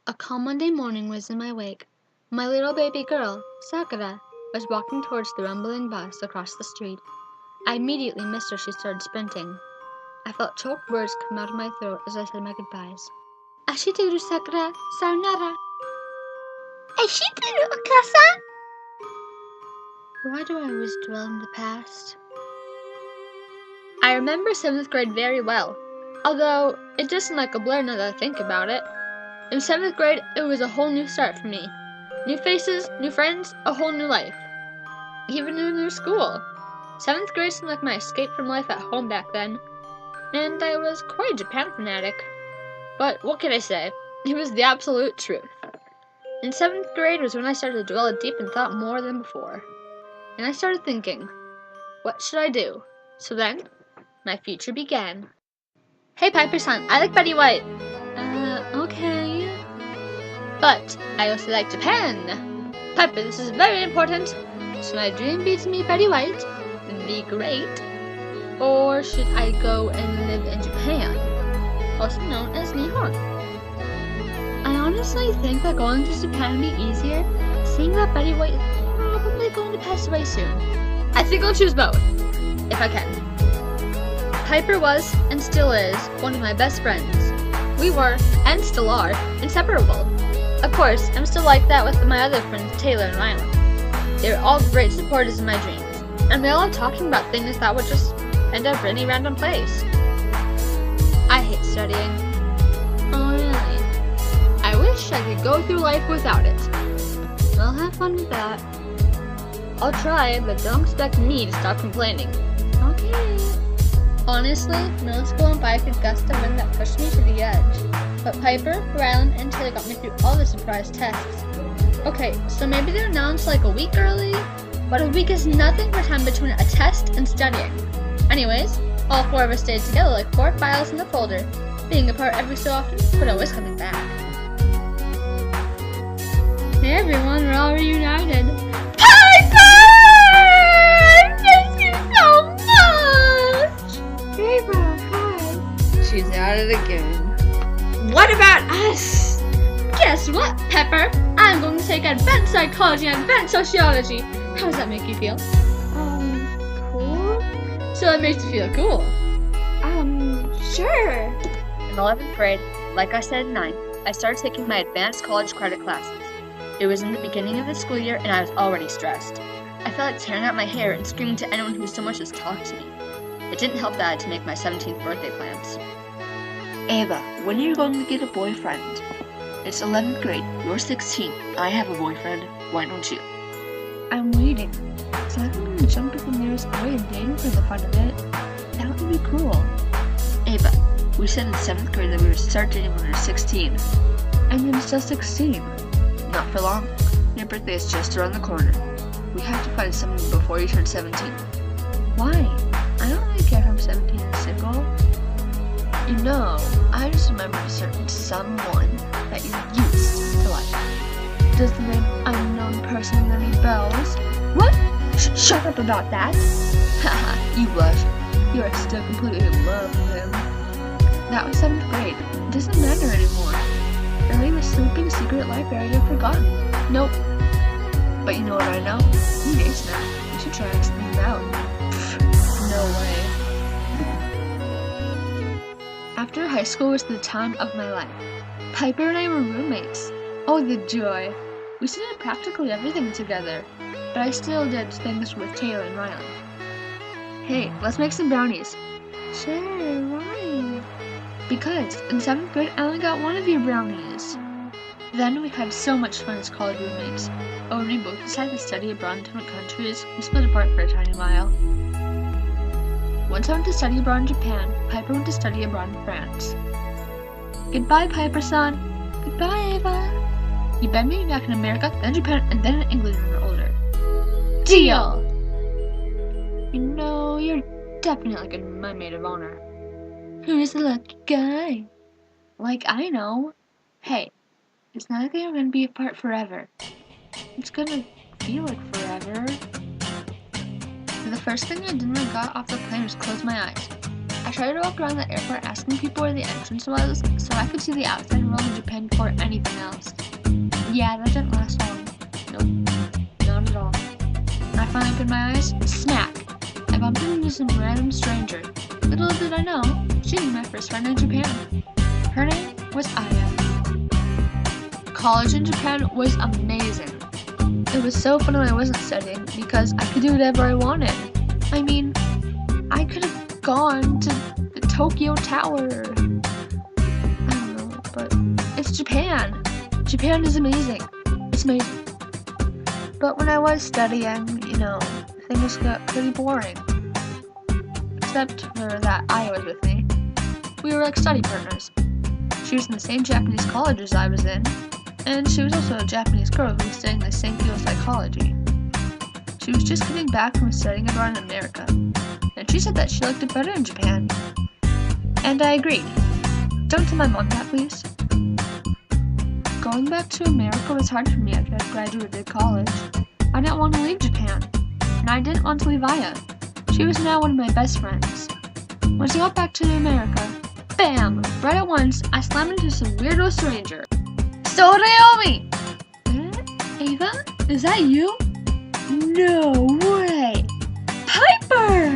A calm Monday morning was in my wake. My little baby girl, Sakura, was walking towards the rumbling bus across the street. I immediately missed her as she started sprinting. I felt choked words come out of my throat as I said my goodbyes. Ashiteru Sakura, sayonara. Ashiteru Akasa? Why do I always dwell in the past? I remember 7th grade very well, although it does seem like a blur now that I think about it. In 7th grade, it was a whole new start for me. New faces, new friends, a whole new life. Even a new school. 7th grade seemed like my escape from life at home back then, and I was quite a Japan fanatic. But what can I say? It was the absolute truth. In 7th grade was when I started to dwell deep in thought more than before. And I started thinking, what should I do? So then, my future began. Hey Piper-san, I like Betty White. Okay. But I also like Japan. Piper, this is very important. Should my dream be to meet Betty White, the Great, or should I go and live in Japan, also known as Nihon? I honestly think that going to Japan would be easier, seeing that Betty White is probably going to pass away soon. I think I'll choose both, if I can. Piper was, and still is, one of my best friends. We were, and still are, inseparable. Of course, I'm still like that with my other friends, Taylor and Rylan. They were all great supporters in my dreams, and we all love talking about things that would just end up in any random place. I hate studying. Oh, really? I wish I could go through life without it. I'll have fun with that. I'll try, but don't expect me to stop complaining. Okay. Honestly, middle school implied a gust of wind that pushed me to the edge. But Piper, Rylan, and Taylor got me through all the surprise tests. Okay, so maybe they're announced like a week early, but a week is nothing for time between a test and studying. Anyways, all 4 of us stayed together like 4 files in the folder, being apart every so often, but always coming back. Hey everyone, we're all reunited. She's at it again. What about us? Guess what, Pepper? I'm going to take advanced psychology and advanced sociology. How does that make you feel? Cool? So it makes you feel cool. Sure. In 11th grade, like I said in 9th, I started taking my advanced college credit classes. It was in the beginning of the school year and I was already stressed. I felt like tearing out my hair and screaming to anyone who so much as talked to me. It didn't help that I had to make my 17th birthday plans. Ava, when are you going to get a boyfriend? It's 11th grade. You're 16. I have a boyfriend. Why don't you? I'm waiting. So I'm going to jump to the nearest boy and date him for the fun of it. That would be cool. Ava, we said in 7th grade that we would start dating when we were 16. And then it's just 16. Not for long. Your birthday is just around the corner. We have to find someone before you turn 17. Why? I don't really care if I'm 17 and single. You know, I just remembered a certain someone that you used to like. Does the name unknown person ring any bells? What? Shut up about that. Haha, you blush. You are still completely in love with him. That was 7th grade. It doesn't matter anymore. Early was sleeping secret life area forgotten. Nope. But you know what I know? You dates now. You should try asking him out. No way. After high school was the time of my life. Piper and I were roommates. Oh, the joy. We still did practically everything together, but I still did things with Taylor and Rylan. Hey, let's make some brownies. Sure, why? Because in 7th grade, I only got one of your brownies. Then we had so much fun as college roommates. But when we both decided to study abroad in different countries, we split apart for a tiny while. Once I went to study abroad in Japan, Piper went to study abroad in France. Goodbye, Piper-san. Goodbye, Ava. You better meet me back in America, then Japan, and then in England when we're older. Deal! You know, you're definitely like my maid of honor. Who's the lucky guy? Like I know. Hey, it's not like we're gonna be apart forever. It's gonna feel like forever. The first thing I did when I got off the plane was close my eyes. I tried to walk around the airport asking people where the entrance was so I could see the outside world of Japan before anything else. Yeah, that didn't last long. Nope, not at all. When I finally opened my eyes, smack! I bumped into some random stranger. Little did I know, she'd be my first friend in Japan. Her name was Aya. College in Japan was amazing. It was so fun when I wasn't studying because I could do whatever I wanted. I mean, I could have gone to the Tokyo Tower. I don't know, but it's Japan. Japan is amazing. It's amazing. But when I was studying, things got pretty boring. Except for that Aya was with me. We were like study partners. She was in the same Japanese college as I was in, and she was also a Japanese girl who was studying the same field of psychology. She was just coming back from studying abroad in America, and she said that she liked it better in Japan. And I agreed. Don't tell my mom that, please. Going back to America was hard for me after I graduated college. I didn't want to leave Japan, and I didn't want to leave Aya. She was now one of my best friends. Once I got back to America, bam! Right at once, I slammed into some weirdo stranger. Soreomi! Ava? Is that you? No way! Piper!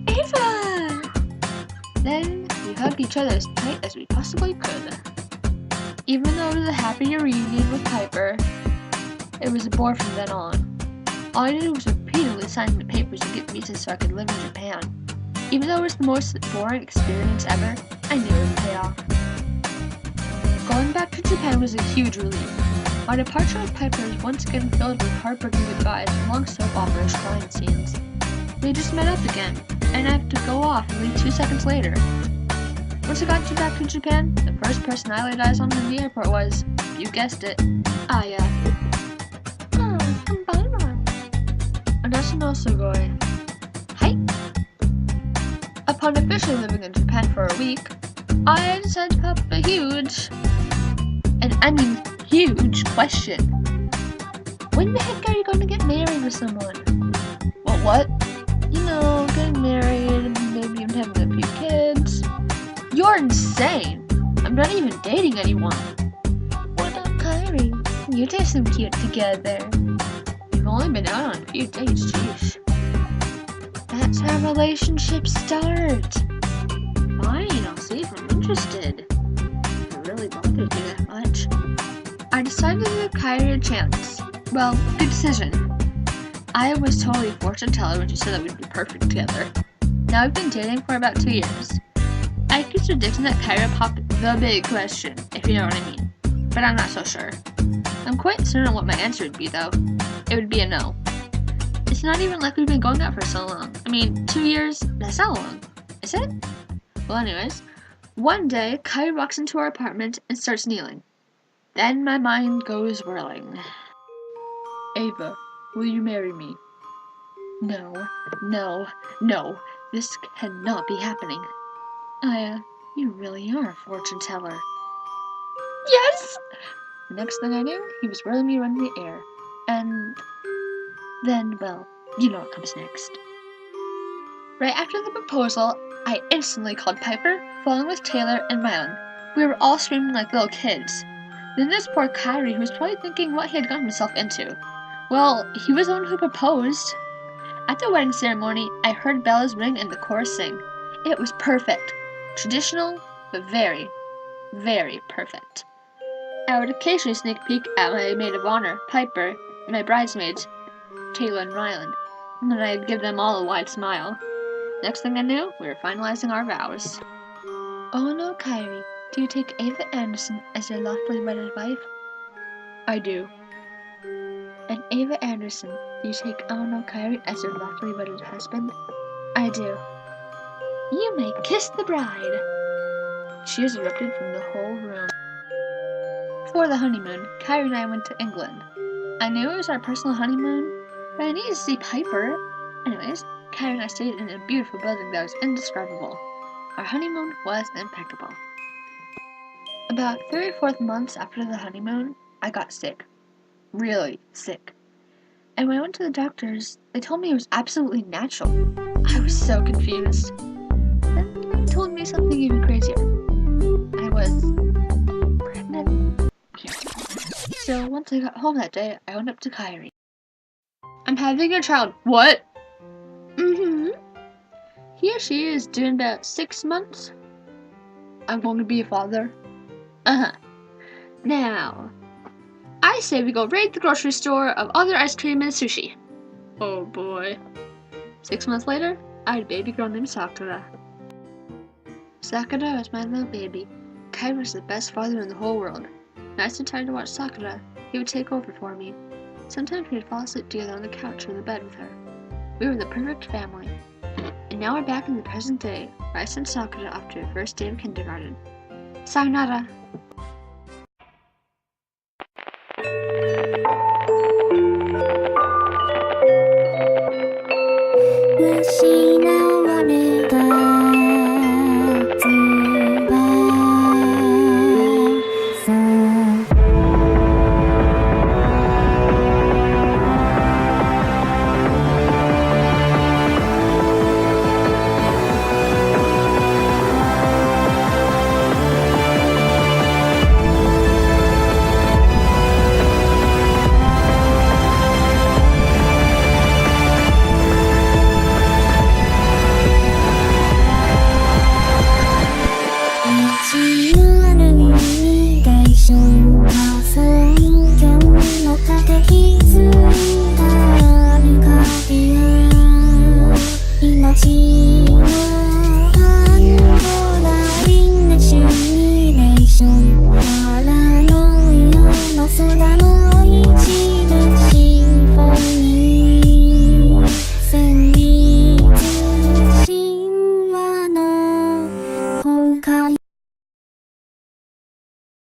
Ava! Then we hugged each other as tight as we possibly could. Even though it was a happy reunion with Piper, it was a bore from then on. All I did was repeatedly sign the papers to get visas so I could live in Japan. Even though it was the most boring experience ever, I knew it would pay off. Going back to Japan was a huge relief. My departure with Piper was once again filled with heartbreaking goodbyes and long soap opera crying scenes. We just met up again, and I have to go off and leave 2 seconds later. Once I got back to Japan, the first person I laid eyes on in the airport was, you guessed it, Aya. Hi! Upon officially living in Japan for a week, I decided to pop a huge question. When the heck are you going to get married with someone? Well, what? Getting married, maybe even having a few kids. You're insane! I'm not even dating anyone. What about Kyrie? You two seem cute together. We've only been out on a few dates, sheesh. That's how relationships start. Fine, I'll see if I'm interested. If it really bothers me that much. I decided to give Kyrie a chance. Well, good decision. I was totally a fortune teller when she said that we'd be perfect together. Now we've been dating for about 2 years. I accused predicting that Kyrie would pop the big question, if you know what I mean. But I'm not so sure. I'm quite certain on what my answer would be, though. It would be a no. It's not even like we've been going out for so long. I mean, 2 years? That's not long. Is it? Well, anyways, one day, Kyrie walks into our apartment and starts kneeling. Then my mind goes whirling. Ava, will you marry me? No, no, no. This cannot be happening. Aya, you really are a fortune teller. Yes! The next thing I knew, he was whirling me around the air. And then, well, you know what comes next. Right after the proposal, I instantly called Piper, following with Taylor and Mylan. We were all screaming like little kids. Then there's poor Kyrie, who was probably thinking what he had gotten himself into. Well, he was the one who proposed. At the wedding ceremony, I heard bells ring and the chorus sing. It was perfect. Traditional, but very, very perfect. I would occasionally sneak peek at my maid of honor, Piper, and my bridesmaids, Taylor and Ryland, and then I'd give them all a wide smile. Next thing I knew, we were finalizing our vows. Oh no, Kyrie, do you take Ava Anderson as your lawfully wedded wife? I do. And Ava Anderson, do you take Ono Kyrie as your lawfully wedded husband? I do. You may kiss the bride. Cheers erupted from the whole room. For the honeymoon, Kyrie and I went to England. I knew it was our personal honeymoon, but I needed to see Piper. Anyways, Kyrie and I stayed in a beautiful building that was indescribable. Our honeymoon was impeccable. About 3 or 4 months after the honeymoon, I got sick. Really sick. And when I went to the doctors, they told me it was absolutely natural. I was so confused. Then told me something even crazier. I was pregnant. So once I got home that day, I went up to Kyrie. I'm having a child. What? Mm-hmm. Here she is, due in about 6 months. I'm going to be a father. Uh-huh. Now, I say we go raid the grocery store of other ice cream and sushi. Oh boy. 6 months later, I had a baby girl named Sakura. Sakura was my little baby. Kai was the best father in the whole world. When I was too tired to watch Sakura, he would take over for me. Sometimes we'd fall asleep together on the couch or in the bed with her. We were the perfect family. And now we're back in the present day, where I sent Sakura off to her first day of kindergarten. Sayonara! Simulation